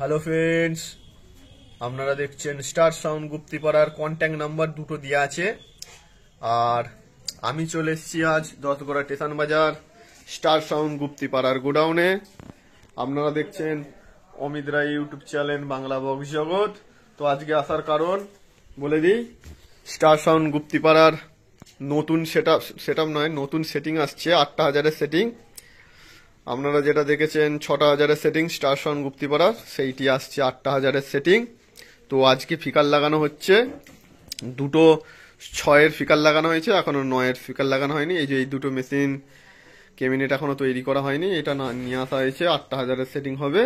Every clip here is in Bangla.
হ্যালো ফ্রেন্ডস, আপনারা দেখছেন স্টার সাউন্ড গুপ্তিপাড়ার কন্ট্যাক্ট নাম্বার দুটো দেওয়া আছে। আর আমি চলে এসেছি আজ 10 স্টেশন বাজার স্টার সাউন্ড গুপ্তিপাড়ার গোডাউনে। আপনারা দেখছেন অমিত রায় ইউটিউব চ্যানেল বাংলা বক্স জগৎ। তো আজকে আসার কারণ বলে দিই, স্টার সাউন্ড গুপ্তিপাড়ার নতুন সেটআপ নয়, নতুন সেটিং আসছে 8,000-এর সেটিং। আপনারা যেটা দেখেছেন 6,000-এর সেটিং স্টার সাউন্ড গুপ্তিপাড়ার, সেইটি আসছে 8,000-এর সেটিং। তো আজকে ফিকার লাগানো হচ্ছে, দুটো 6-এর ফিকার লাগানো হয়েছে, এখনো 9-এর ফিকার লাগানো হয়নি। এই যে এই দুটো মেশিন ক্যাবিনেট এখনো তৈরি করা হয়নি, এটা নিয়ে আসা হয়েছে। 8,000-এর সেটিং হবে।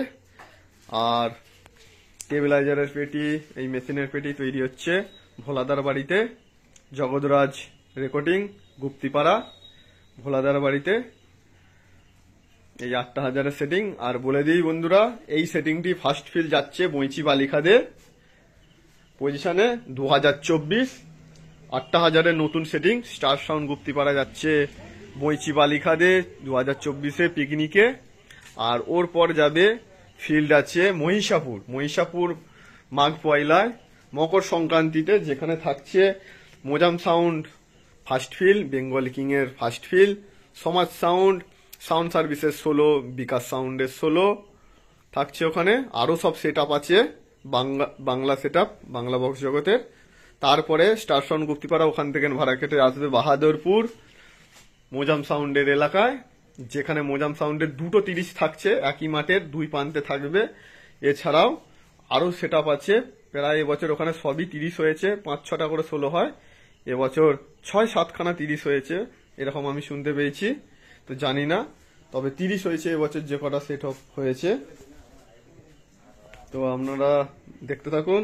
আর স্টেবিলাইজারের পেটি, এই মেশিনের পেটি তৈরি হচ্ছে ভোলাদার বাড়িতে, জগৎরাজ রেকর্ডিং গুপ্তিপাড়া ভোলাদার বাড়িতে। এই 8,000-এর সেটিং। আর বলে দিই বন্ধুরা, এই সেটিংটি ফার্স্ট ফিল যাচ্ছে বইচি বালিখাদে পজিশনে 2024। 8,000-এর নতুন সেটিং স্টার সাউন্ড গুপ্তিপাড়া যাচ্ছে বইচি বালিখাদে 2024-এ পিকনিকে। আর ওর পর যাবে ফিল্ড আছে মহিষাপুর মাঘ পয়লায় মকর সংক্রান্তিতে, যেখানে থাকছে Mojam sound first feel, Bengal king এর ফার্স্ট ফিল, সমাজ সাউন্ড সার্ভিসের 16, বিকাশ সাউন্ডের 16 থাকছে ওখানে। আরো সব সেট আপ আছে, Bangla set up Bangla box জগতের। তারপরে স্টার সাউন্ড গুপ্তিপাড়া ওখান থেকে ভাড়া কেটে আসবে বাহাদুরপুর মোজাম সাউন্ডের এলাকায়, যেখানে মোজাম সাউন্ডের দুটো 30 থাকছে, একই মাঠের দুই প্রান্তে থাকবে। এছাড়াও আরো সেট আপ আছে প্রায়। এবছর ওখানে সবই 30 হয়েছে, 5-6টা করে 16 হয়। এবছর 6-7খানা 30 হয়েছে এরকম আমি শুনতে পেয়েছি, তো জানি না, তবে 30 হয়েছে এবছর যে কটা সেট আপ হয়েছে। তো আপনারা দেখতে থাকুন।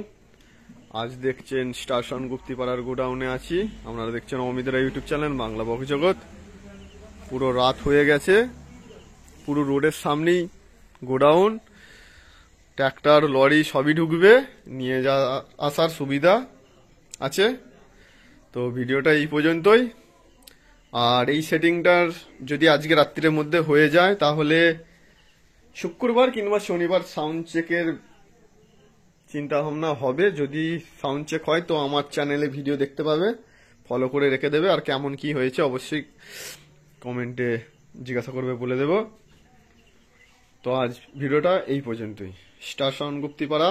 আজ দেখছেন স্টার সাউন্ড গুপ্তিপাড়ার গোডাউনে আছি। আপনারা দেখছেন অমিত রায় ইউটিউব চ্যানেল বাংলা বক্স জগৎ। পুরো রাত হয়ে গেছে, পুরো রোডের সামনেই গোডাউন, ট্র্যাক্টর লরি সবই ঢুকবে, নিয়ে আসার সুবিধা আছে। তো ভিডিওটা এই পর্যন্তই। আর এই সেটিংটার যদি আজকে রাত্রির মধ্যে হয়ে যায়, তাহলে শুক্রবার কিংবা শনিবার সাউন্ড চেকের চিন্তা ভাবনা হবে। যদি সাউন্ড চেক হয় তো আমার চ্যানেলে ভিডিও দেখতে পাবে, ফলো করে রেখে দেবে। আর কেমন কি হয়েছে অবশ্যই কমেন্টে জিজ্ঞাসা করবে, বলে দেব। তো আজ ভিডিওটা এই পর্যন্তই। Star sound Guptipara